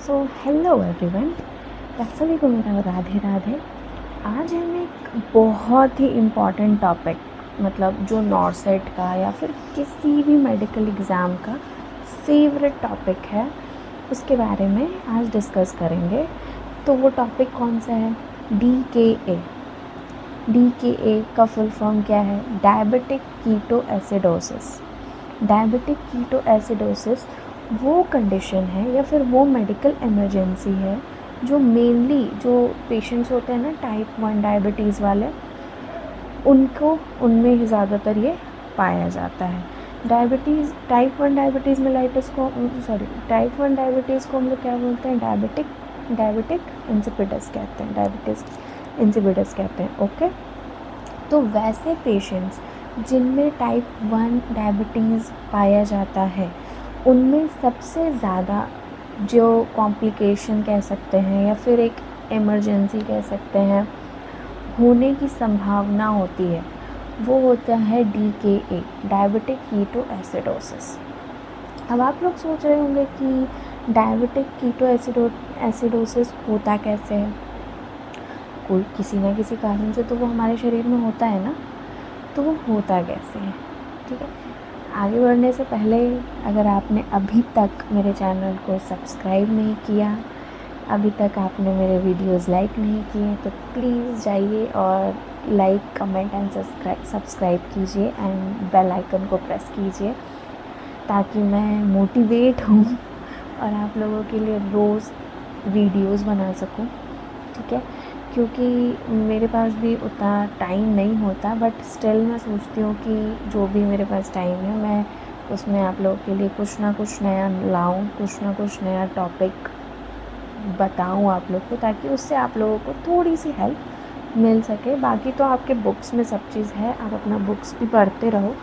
So hello everyone, आप सभी को मेरा राधे राधे। आज हम एक बहुत ही इम्पॉर्टेंट टॉपिक, मतलब जो नॉर्सेट का या फिर किसी भी मेडिकल एग्ज़ाम का फेवरेट टॉपिक है, उसके बारे में आज डिस्कस करेंगे। तो वो टॉपिक कौन सा है? DKA। DKA का फुल फॉर्म क्या है? Diabetic keto acidosis. Diabetic keto acidosis वो कंडीशन है या फिर वो मेडिकल इमरजेंसी है जो मेनली जो पेशेंट्स होते हैं ना टाइप 1 डायबिटीज़ वाले, उनमें ही ज़्यादातर ये पाया जाता है। टाइप 1 डायबिटीज़ मेलाइटस को टाइप 1 डायबिटीज़ को हम लोग क्या बोलते हैं? डायबिटिक इंसिपिडस कहते हैं। डायबिटीज़ इंसिपिडस कहते हैं। ओके, तो वैसे पेशेंट्स जिनमें टाइप 1 डायबिटीज़ पाया जाता है, उनमें सबसे ज़्यादा जो कॉम्प्लिकेशन कह सकते हैं या फिर एक इमरजेंसी कह सकते हैं होने की संभावना होती है, वो होता है DKA, डायबिटिक कीटो एसिडोसिस। अब आप लोग सोच रहे होंगे कि डायबिटिक कीटो एसिडोसिस होता कैसे है? कोई किसी ना किसी कारण से तो वो हमारे शरीर में होता है ना, तो वो होता कैसे है? ठीक है, आगे बढ़ने से पहले अगर आपने अभी तक मेरे चैनल को सब्सक्राइब नहीं किया, अभी तक आपने मेरे वीडियोस लाइक नहीं किए, तो प्लीज़ जाइए और लाइक, कमेंट एंड सब्सक्राइब कीजिए एंड बेल आइकन को प्रेस कीजिए, ताकि मैं मोटिवेट हूँ और आप लोगों के लिए रोज़ वीडियोस बना सकूँ। ठीक है, क्योंकि मेरे पास भी उतना टाइम नहीं होता, बट स्टिल मैं सोचती हूँ कि जो भी मेरे पास टाइम है मैं उसमें आप लोगों के लिए कुछ ना कुछ नया लाऊं, कुछ ना कुछ नया टॉपिक बताऊं आप लोग को, ताकि उससे आप लोगों को थोड़ी सी हेल्प मिल सके। बाकी तो आपके बुक्स में सब चीज़ है, आप अपना बुक्स भी पढ़ते रहो,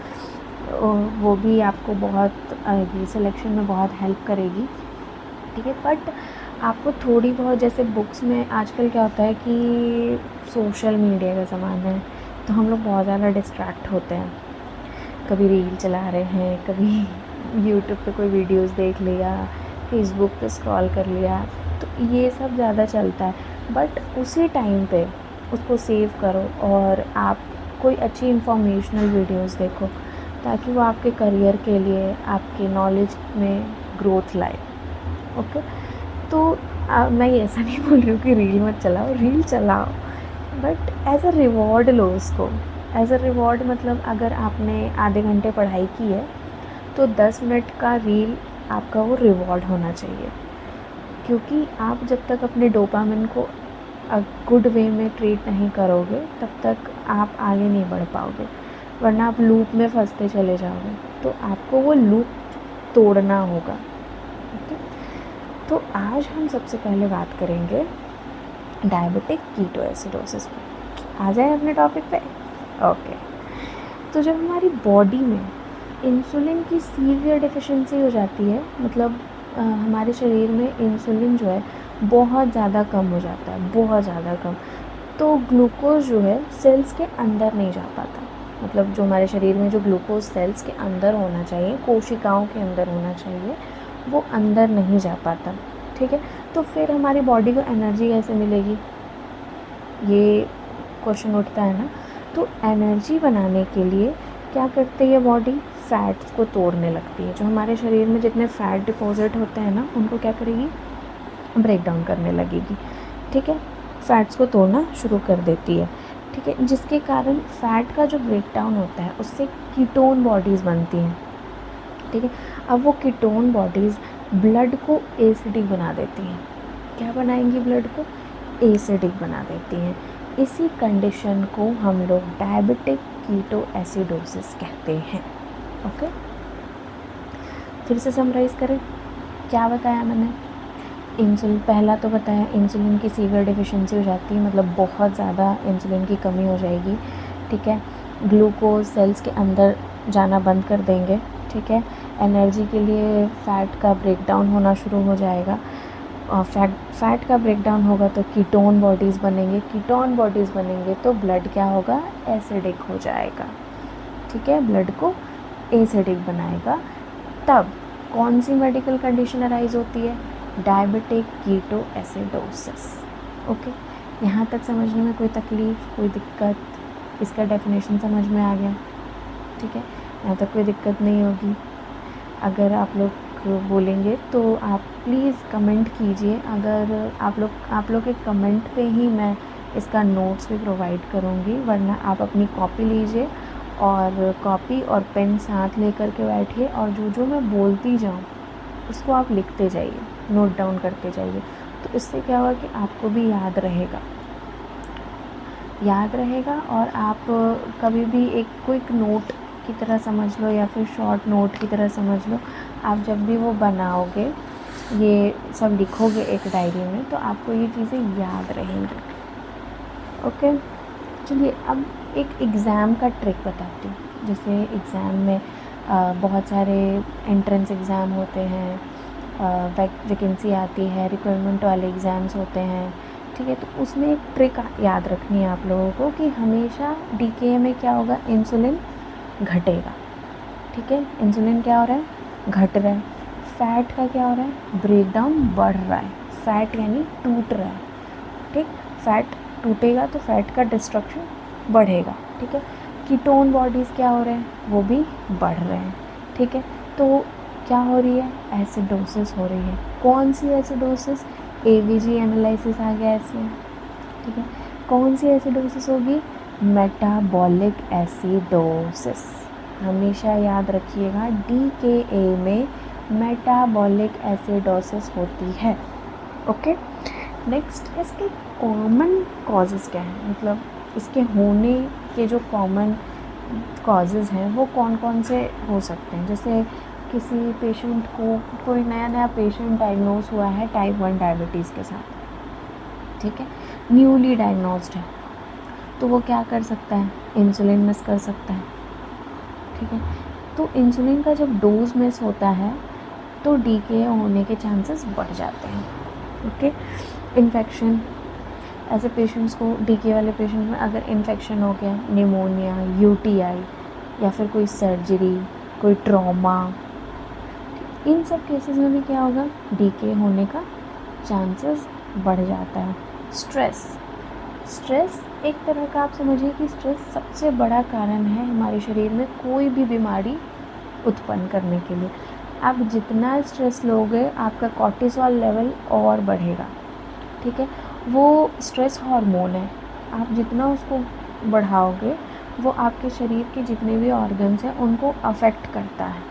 वो भी आपको बहुत ये सिलेक्शन में बहुत हेल्प करेगी। ठीक है, बट आपको थोड़ी बहुत, जैसे बुक्स में आजकल क्या होता है कि सोशल मीडिया का ज़माना है, तो हम लोग बहुत ज़्यादा डिस्ट्रैक्ट होते हैं। कभी रील चला रहे हैं, कभी यूट्यूब पे कोई वीडियोस देख लिया, फेसबुक पे स्क्रॉल कर लिया, तो ये सब ज़्यादा चलता है। बट उसी टाइम पे उसको सेव करो और आप कोई अच्छी इंफॉर्मेशनल वीडियोस देखो, ताकि वो आपके करियर के लिए, आपके नॉलेज में ग्रोथ लाए। ओके, तो मैं ये ऐसा नहीं बोल रही हूँ कि रील मत चलाओ, रील चलाओ, बट एज अ रिवॉर्ड लो उसको। एज अ रिवॉर्ड मतलब अगर आपने आधे घंटे पढ़ाई की है, तो 10 मिनट का रील आपका वो रिवॉर्ड होना चाहिए, क्योंकि आप जब तक अपने डोपामिन को गुड वे में ट्रीट नहीं करोगे, तब तक आप आगे नहीं बढ़ पाओगे, वरना आप लूप में फंसते चले जाओगे। तो आपको वो लूप तोड़ना होगा। ओके, तो आज हम सबसे पहले बात करेंगे डायबिटिक कीटो एसिडोसिस पे। आ जाए अपने टॉपिक पे। ओके, तो जब हमारी बॉडी में इंसुलिन की सीवियर डिफिशिएंसी हो जाती है, मतलब हमारे शरीर में इंसुलिन जो है बहुत ज़्यादा कम हो जाता है, बहुत ज़्यादा कम, तो ग्लूकोज जो है सेल्स के अंदर नहीं जा पाता। मतलब जो हमारे शरीर में जो ग्लूकोज सेल्स के अंदर होना चाहिए, कोशिकाओं के अंदर होना चाहिए, वो अंदर नहीं जा पाता। ठीक है, तो फिर हमारी बॉडी को एनर्जी कैसे मिलेगी, ये क्वेश्चन उठता है ना। तो एनर्जी बनाने के लिए क्या करती है बॉडी? फैट्स को तोड़ने लगती है। जो हमारे शरीर में जितने फैट डिपॉजिट होते हैं ना, उनको क्या करेगी? ब्रेक डाउन करने लगेगी। ठीक है, फैट्स को तोड़ना शुरू कर देती है। ठीक है, जिसके कारण फैट का जो ब्रेक डाउन होता है, उससे कीटोन बॉडीज़ बनती हैं। ठीक है, अब वो कीटोन बॉडीज़ ब्लड को एसिडिक बना देती हैं। क्या बनाएंगी? ब्लड को एसिडिक बना देती हैं। इसी कंडीशन को हम लोग डायबिटिक कीटो एसिडोसिस कहते हैं। ओके, फिर से समराइज़ करें, क्या बताया मैंने? इंसुलिन पहला तो बताया, इंसुलिन की सीवियर डिफिशिएंसी हो जाती है, मतलब बहुत ज़्यादा इंसुलिन की कमी हो जाएगी। ठीक है, ग्लूकोज सेल्स के अंदर जाना बंद कर देंगे। ठीक है, एनर्जी के लिए फ़ैट का ब्रेक डाउन होना शुरू हो जाएगा। फैट का ब्रेक डाउन होगा तो कीटोन बॉडीज़ बनेंगे, कीटोन बॉडीज़ बनेंगे तो ब्लड क्या होगा? एसिडिक हो जाएगा। ठीक है, ब्लड को एसिडिक बनाएगा। तब कौन सी मेडिकल कंडीशन अराइज होती है? Diabetic ketoacidosis. ओके, यहाँ तक समझने में कोई तकलीफ़, कोई दिक्कत? इसका डेफिनेशन समझ में आ गया? ठीक है, यहाँ तक कोई दिक्कत नहीं होगी। अगर आप लोग बोलेंगे तो आप प्लीज़ कमेंट कीजिए। अगर आप लोग के कमेंट पे ही मैं इसका नोट्स भी प्रोवाइड करूँगी, वरना आप अपनी कॉपी लीजिए और कॉपी और पेन साथ लेकर के बैठिए और जो जो मैं बोलती जाऊँ उसको आप लिखते जाइए, नोट डाउन करते जाइए। तो इससे क्या होगा कि आपको भी याद रहेगा और आप कभी भी एक क्विक नोट की तरह समझ लो या फिर शॉर्ट नोट की तरह समझ लो। आप जब भी वो बनाओगे, ये सब लिखोगे एक डायरी में, तो आपको ये चीज़ें याद रहेंगी। ओके, चलिए अब एक एग्ज़ाम का ट्रिक बताती हूँ। जैसे एग्ज़ाम में बहुत सारे एंट्रेंस एग्ज़ाम होते हैं, वैकेंसी आती है, रिक्वायरमेंट वाले एग्ज़ाम्स होते हैं, ठीक है। तो उसमें एक ट्रिक याद रखनी है आप लोगों को कि हमेशा डीके में क्या होगा, इंसुलिन घटेगा, ठीक है। इंसुलिन क्या हो रहा है, घट रहा है। फैट का क्या हो रहा है, ब्रेकडाउन बढ़ रहा है। फैट यानी टूट रहा है, ठीक। फैट टूटेगा तो फैट का डिस्ट्रक्शन बढ़ेगा, ठीक है। कीटोन बॉडीज़ क्या हो रहे हैं, वो भी बढ़ रहे हैं, ठीक है। तो क्या हो रही है, एसिडोसिस हो रही है। कौन सी एसिडोसिस, एवीजी एनालिसिस आ गया इसमें, ठीक है। कौन सी एसिडोसिस होगी, मेटाबॉलिक एसिडोसिस। हमेशा याद रखिएगा डीकेए में मेटाबॉलिक एसिडोसिस होती है। ओके, नेक्स्ट इसके कॉमन कॉजेज़ क्या हैं, मतलब इसके होने के जो कॉमन कॉजेज़ हैं वो कौन कौन से हो सकते हैं। जैसे किसी पेशेंट को, कोई नया पेशेंट डायग्नोज हुआ है टाइप 1 डायबिटीज़ के साथ, ठीक है, न्यूली डायग्नोज्ड है, तो वो क्या कर सकता है, इंसुलिन मिस कर सकता है, ठीक है। तो इंसुलिन का जब डोज मिस होता है तो डीके होने के चांसेस बढ़ जाते हैं। ओके, इन्फेक्शन, ऐसे पेशेंट्स को, डीके वाले पेशेंट में अगर इन्फेक्शन हो गया, निमोनिया, यूटीआई या फिर कोई सर्जरी, कोई ट्रॉमा, इन सब केसेस में भी क्या होगा, डीके होने का चांसेस बढ़ जाता है। स्ट्रेस एक तरह का आप समझिए कि स्ट्रेस सबसे बड़ा कारण है हमारे शरीर में कोई भी बीमारी उत्पन्न करने के लिए। आप जितना स्ट्रेस लोगे आपका कॉर्टिसोल लेवल और बढ़ेगा, ठीक है। वो स्ट्रेस हार्मोन है, आप जितना उसको बढ़ाओगे वो आपके शरीर के जितने भी ऑर्गन्स हैं उनको अफेक्ट करता है,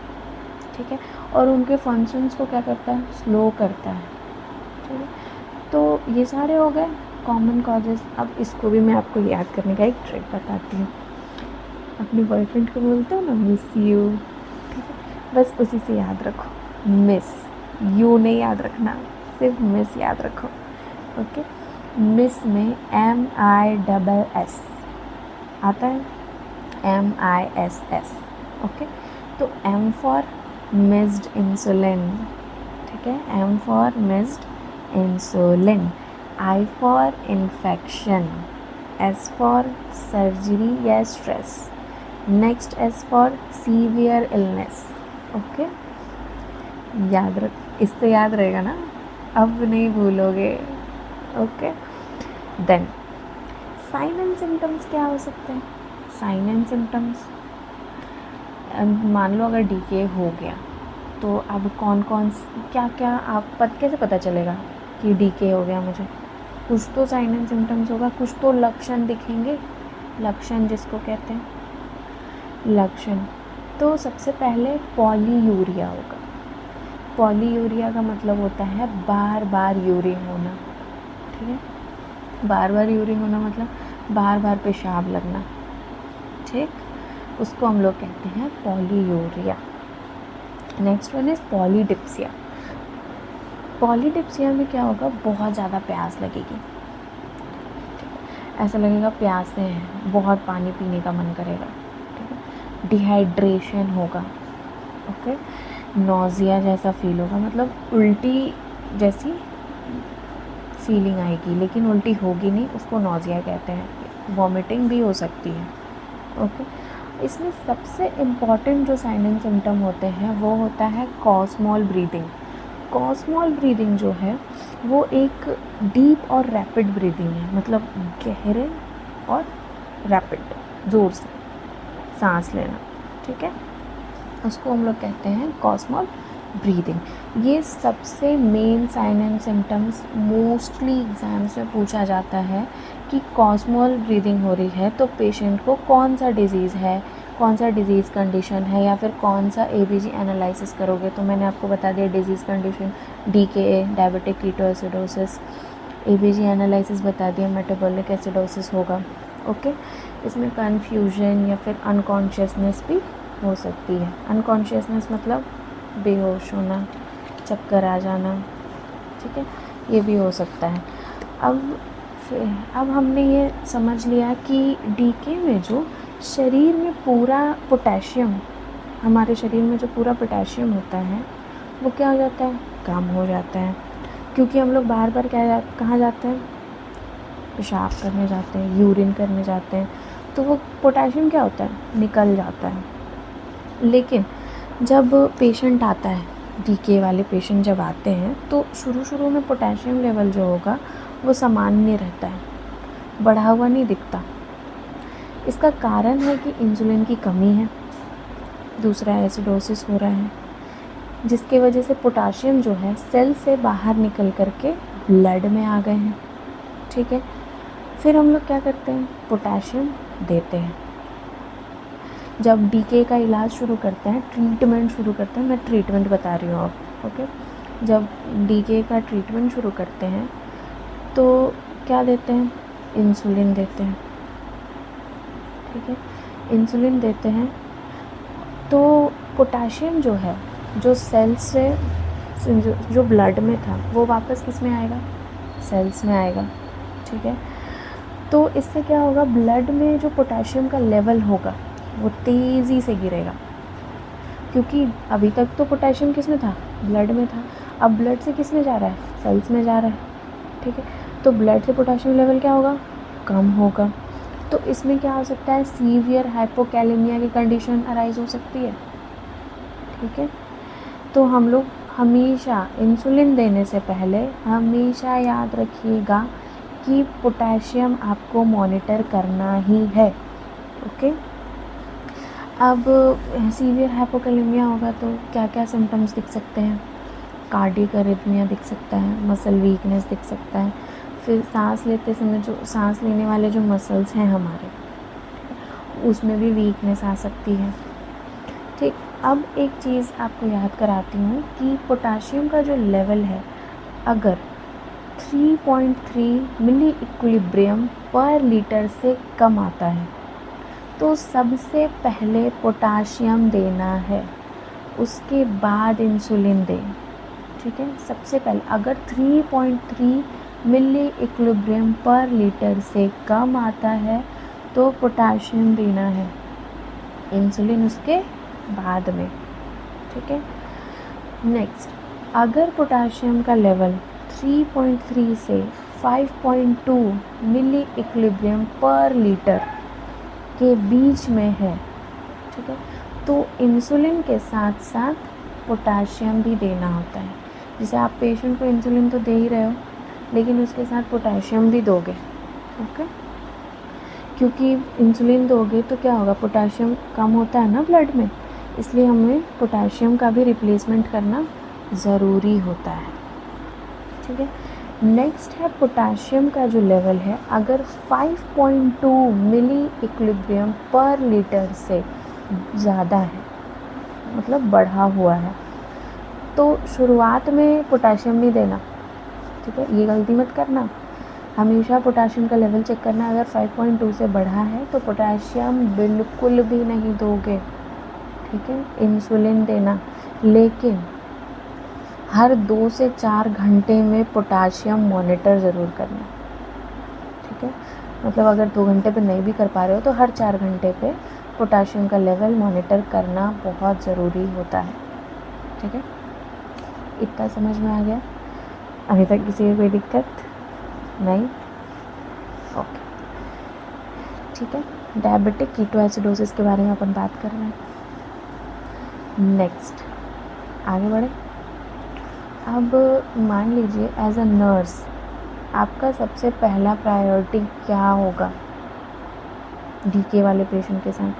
ठीक है, और उनके फंक्शंस को क्या करता है, स्लो करता है, ठीक है। तो ये सारे हो गए कॉमन कॉजेज़। अब इसको भी मैं आपको याद करने का एक ट्रिक बताती हूँ। अपने बॉयफ्रेंड को बोलते हो ना, मिस यू, ठीक है, बस उसी से याद रखो, मिस यू नहीं याद रखना, सिर्फ मिस याद रखो। ओके, मिस में MISS आता है, MISS। ओके, तो M फॉर मिस्ड इंसुलिन, ठीक है, M for missed insulin, I for infection, S for surgery या stress, next S for severe illness. Okay, याद रख, इससे याद रहेगा ना, अब नहीं भूलोगे। Okay, then sign and symptoms क्या हो सकते हैं। साइन एंड सिम्टम्स, मान लो अगर डीके हो गया तो अब कौन कौन क्या आप कैसे पता चलेगा कि डीके हो गया मुझे। कुछ तो साइन एंड सिम्टम्स होगा, कुछ तो लक्षण दिखेंगे। लक्षण जिसको कहते हैं लक्षण, तो सबसे पहले पॉलीयूरिया होगा। पॉलीयूरिया का मतलब होता है बार बार यूरिन होना, ठीक है, बार बार यूरिन होना मतलब बार बार पेशाब लगना, ठीक, उसको हम लोग कहते हैं polyuria. Next one is polydipsia. Polydipsia में क्या होगा, बहुत ज़्यादा प्यास लगेगी, ऐसा लगेगा प्यासे हैं, बहुत पानी पीने का मन करेगा, ठीक है। डिहाइड्रेशन होगा, ओके, नोज़िया जैसा फील होगा, मतलब उल्टी जैसी फीलिंग आएगी, लेकिन उल्टी होगी नहीं, उसको नोज़िया कहते हैं। वॉमिटिंग भी हो सकती है, ओके। इसमें सबसे इम्पॉर्टेंट जो साइन एंड सिम्टम होते हैं वो होता है कॉस्मॉल ब्रीदिंग। कॉस्मॉल ब्रीदिंग जो है वो एक डीप और रैपिड ब्रीदिंग है, मतलब गहरे और रैपिड, ज़ोर से सांस लेना, ठीक है, उसको हम लोग कहते हैं कॉस्मॉल ब्रीदिंग। ये सबसे main sign and symptoms mostly exams में पूछा जाता है कि कॉस्मॉल ब्रीदिंग हो रही है तो पेशेंट को कौन सा डिज़ीज़ है, कौन सा डिज़ीज़ कंडीशन है, या फिर कौन सा एबीजी एनालिसिस करोगे। तो मैंने आपको बता दिया disease condition DKA, diabetic ketoacidosis, ABG analysis बता दिया, मेटाबॉलिक एसिडोसिस होगा। ओके, इसमें कन्फ्यूजन या फिर अनकॉन्शियसनेस भी हो सकती है। अनकॉन्शियसनेस मतलब बेहोश होना, चक्कर आ जाना, ठीक है, ये भी हो सकता है। अब हमने ये समझ लिया कि डीके में जो शरीर में पूरा पोटेशियम, हमारे शरीर में जो पूरा पोटेशियम होता है वो क्या हो जाता है, कम हो जाता है, क्योंकि हम लोग बार बार कहाँ जाते हैं, पेशाब करने जाते हैं, यूरिन करने जाते हैं, तो वो पोटेशियम क्या होता है, निकल जाता है। लेकिन जब पेशेंट आता है, डीके वाले पेशेंट जब आते हैं तो शुरू में पोटेशियम लेवल जो होगा वो सामान्य रहता है, बढ़ा हुआ नहीं दिखता। इसका कारण है कि इंसुलिन की कमी है, दूसरा एसिडोसिस हो रहा है, जिसके वजह से पोटेशियम जो है सेल से बाहर निकल करके ब्लड में आ गए हैं, ठीक है। फिर हम लोग क्या करते हैं, पोटेशियम देते हैं। जब डीके का इलाज शुरू करते हैं, ट्रीटमेंट शुरू करते हैं, मैं ट्रीटमेंट बता रही हूँ अब, ओके। जब डीके का ट्रीटमेंट शुरू करते हैं तो क्या देते हैं, इंसुलिन देते हैं, ठीक है, इंसुलिन देते हैं। तो पोटेशियम जो है, जो सेल्स से जो ब्लड में था वो वापस किस में आएगा, सेल्स में आएगा, ठीक है। तो इससे क्या होगा, ब्लड में जो पोटेशियम का लेवल होगा वो तेज़ी से गिरेगा, क्योंकि अभी तक तो पोटेशियम किस में था, ब्लड में था। अब ब्लड से किस में जा रहा है, सेल्स में जा रहा है, ठीक है। तो ब्लड से पोटेशियम लेवल क्या होगा, कम होगा। तो इसमें क्या हो सकता है, सीवियर हाइपोकैलेमिया की कंडीशन अराइज हो सकती है, ठीक है। तो हम लोग हमेशा इंसुलिन देने से पहले हमेशा याद रखिएगा कि पोटेशियम आपको मॉनिटर करना ही है, ओके। अब सीवियर हाइपोकैलेमिया होगा तो क्या क्या सिम्टम्स दिख सकते हैं, कार्डियक अरिथमिया दिख सकता है, मसल वीकनेस दिख सकता है, फिर सांस लेते समय जो सांस लेने वाले जो मसल्स हैं हमारे, उसमें भी वीकनेस आ सकती है, ठीक। अब एक चीज़ आपको याद कराती हूँ कि पोटेशियम का जो लेवल है अगर 3.3 मिली इक्विलिब्रियम पर लीटर से कम आता है तो सबसे पहले पोटेशियम देना है, उसके बाद इंसुलिन दें, ठीक है। सबसे पहले अगर 3.3 मिली इक्विलिब्रियम पर लीटर से कम आता है तो पोटेशियम देना है, इंसुलिन उसके बाद में, ठीक है। नेक्स्ट, अगर पोटेशियम का लेवल 3.3 से 5.2 मिली इक्विलिब्रियम पर लीटर के बीच में है, ठीक है, तो इंसुलिन के साथ साथ पोटेशियम भी देना होता है। जैसे आप पेशेंट को इंसुलिन तो दे ही रहे हो लेकिन उसके साथ पोटेशियम भी दोगे, ओके, क्योंकि इंसुलिन दोगे तो क्या होगा, पोटेशियम कम होता है ना ब्लड में, इसलिए हमें पोटेशियम का भी रिप्लेसमेंट करना ज़रूरी होता है, ठीक है। नेक्स्ट है पोटेशियम का जो लेवल है अगर 5.2 मिली इक्विलिब्रियम पर लीटर से ज़्यादा है, मतलब बढ़ा हुआ है, तो शुरुआत में पोटेशियम नहीं देना, ठीक है, ये गलती मत करना। हमेशा पोटेशियम का लेवल चेक करना, अगर 5.2 से बढ़ा है तो पोटेशियम बिल्कुल भी नहीं दोगे, ठीक है, इंसुलिन देना। लेकिन हर 2 से 4 घंटे में पोटेशियम मॉनिटर ज़रूर करना, ठीक है, मतलब अगर 2 घंटे पे नहीं भी कर पा रहे हो तो हर 4 घंटे पे पोटेशियम का लेवल मॉनिटर करना बहुत ज़रूरी होता है, ठीक है। इतना समझ में आ गया, अभी तक किसी को कोई दिक्कत नहीं, ओके, ठीक है। डायबिटिक कीटोएसिडोसिस के बारे में अपन बात कर रहे हैं। नेक्स्ट आगे बढ़े, अब मान लीजिए एज अ नर्स आपका सबसे पहला प्रायोरिटी क्या होगा डीके वाले पेशेंट के साथ,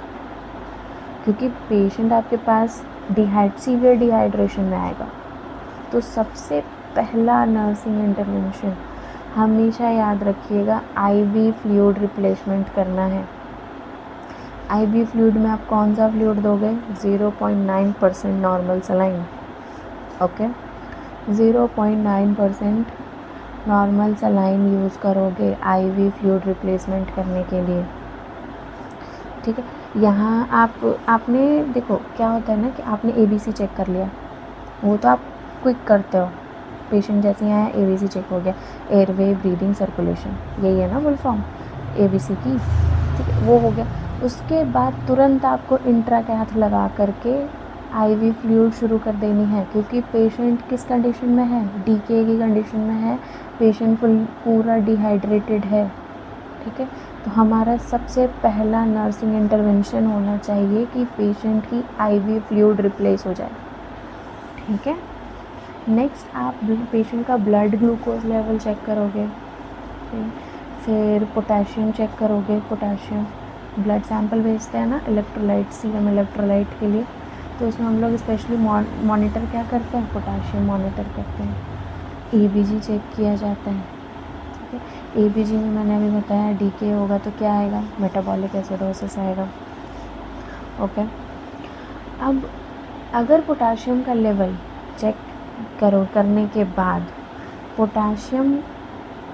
क्योंकि पेशेंट आपके पास सीवियर डिहाइड्रेशन में आएगा। तो सबसे पहला नर्सिंग इंटरवेंशन हमेशा याद रखिएगा, आईवी फ्लूइड रिप्लेसमेंट करना है। आईवी फ्लूइड में आप कौन सा फ्लूइड दोगे? 0.9% normal saline. Okay, 0.9% normal saline use करोगे आईवी फ्लूइड रिप्लेसमेंट करने के लिए। ठीक है, यहाँ आपने देखो क्या होता है ना कि आपने एबीसी चेक कर लिया, वो तो आप क्विक करते हो, पेशेंट जैसे ही आया एबीसी चेक हो गया, एयरवे ब्रीदिंग सर्कुलेशन, यही है ना फुल फॉर्म एबीसी की। ठीक है, वो हो गया। उसके बाद तुरंत आपको इंट्राकैथ लगा करके आईवी फ्लूइड शुरू कर देनी है, क्योंकि पेशेंट किस कंडीशन में है? डीके की कंडीशन में है, पेशेंट पूरा डिहाइड्रेटेड है। ठीक है, तो हमारा सबसे पहला नर्सिंग इंटरवेंशन होना चाहिए कि पेशेंट की आईवी फ्लूइड रिप्लेस हो जाए। ठीक है, नेक्स्ट आप पेशेंट का ब्लड ग्लूकोज लेवल चेक करोगे, फिर पोटेशियम चेक करोगे। पोटेशियम ब्लड सैंपल भेजते हैं ना इलेक्ट्रोलाइट, सीरम इलेक्ट्रोलाइट के लिए, तो उसमें हम लोग स्पेशली मॉनिटर क्या करते हैं? पोटेशियम मॉनिटर करते हैं। ईबीजी चेक किया जाता है। ठीक है, ईबीजी में मैंने अभी बताया डीके होगा तो क्या आएगा? मेटाबॉलिक एसिडोसिस आएगा। ओके, अब अगर पोटेशियम का लेवल चेक करने के बाद पोटेशियम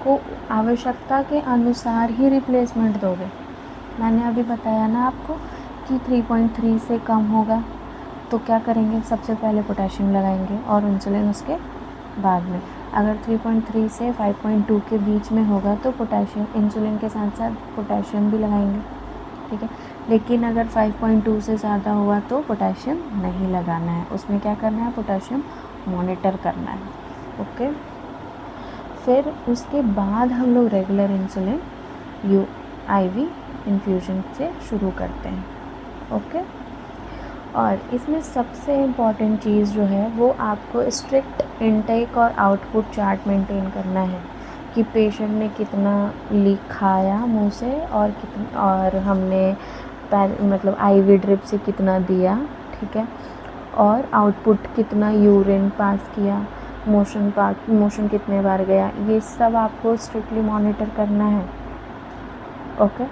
को आवश्यकता के अनुसार ही रिप्लेसमेंट दोगे। मैंने अभी बताया ना आपको कि 3.3 से कम होगा तो क्या करेंगे? सबसे पहले पोटेशियम लगाएंगे और इंसुलिन उसके बाद में। अगर 3.3 से 5.2 के बीच में होगा तो पोटेशियम, इंसुलिन के साथ साथ पोटेशियम भी लगाएंगे। ठीक है, लेकिन अगर 5.2 से ज़्यादा हुआ तो पोटेशियम नहीं लगाना है, उसमें क्या करना है? पोटेशियम मॉनिटर करना है। ओके, फिर उसके बाद हम लोग रेगुलर इंसुलिन आईवी इन्फ्यूजन से शुरू करते हैं। ओके, और इसमें सबसे इम्पॉर्टेंट चीज़ जो है वो आपको स्ट्रिक्ट इनटेक और आउटपुट चार्ट मेंटेन करना है कि पेशेंट ने कितना खाया मुंह से और हमने मतलब आईवी ड्रिप से कितना दिया। ठीक है, और आउटपुट कितना यूरिन पास किया, मोशन कितने बार गया, ये सब आपको स्ट्रिक्टली मॉनिटर करना है। ओके,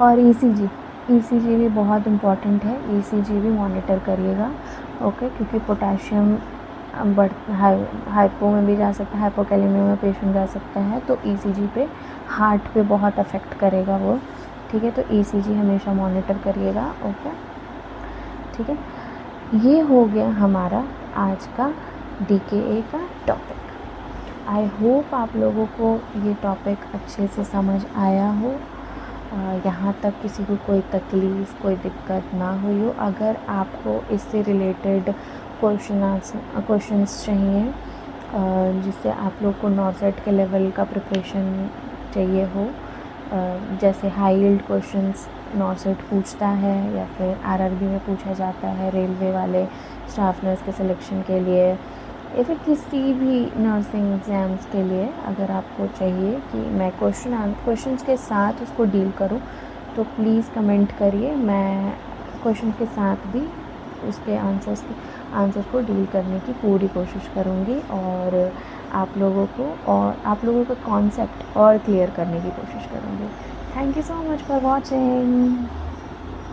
और ईसीजी भी बहुत इम्पॉर्टेंट है, ईसीजी भी मॉनिटर करिएगा। ओके, क्योंकि पोटेशियम हाइपो में भी जा सकता है, हाइपोकैलेमिया में पेशेंट जा सकता है, तो ईसीजी पे हार्ट पे बहुत अफेक्ट करेगा वो। ठीक है, तो ईसीजी हमेशा मॉनिटर करिएगा। ओके, ठीक है, ये हो गया हमारा आज का डीकेए का टॉपिक। आई होप आप लोगों को ये टॉपिक अच्छे से समझ आया हो, यहाँ तक किसी को कोई तकलीफ़ कोई दिक्कत ना हुई हो। अगर आपको इससे रिलेटेड क्वेश्चंस चाहिए जिससे आप लोग को नॉर्सेट के लेवल का प्रिपरेशन चाहिए हो, जैसे हाई यील्ड क्वेश्चंस नॉर्सेट पूछता है या फिर आरआरबी में पूछा जाता है रेलवे वाले स्टाफ नर्स के सिलेक्शन के लिए, या फिर किसी भी नर्सिंग एग्ज़ाम्स के लिए अगर आपको चाहिए कि मैं क्वेश्चंस के साथ उसको डील करूं, तो प्लीज़ कमेंट करिए, मैं क्वेश्चन के साथ भी उसके आंसर्स को डील करने की पूरी कोशिश करूंगी और आप लोगों का कॉन्सेप्ट और क्लियर करने की कोशिश करूंगी। Thank you so much for watching.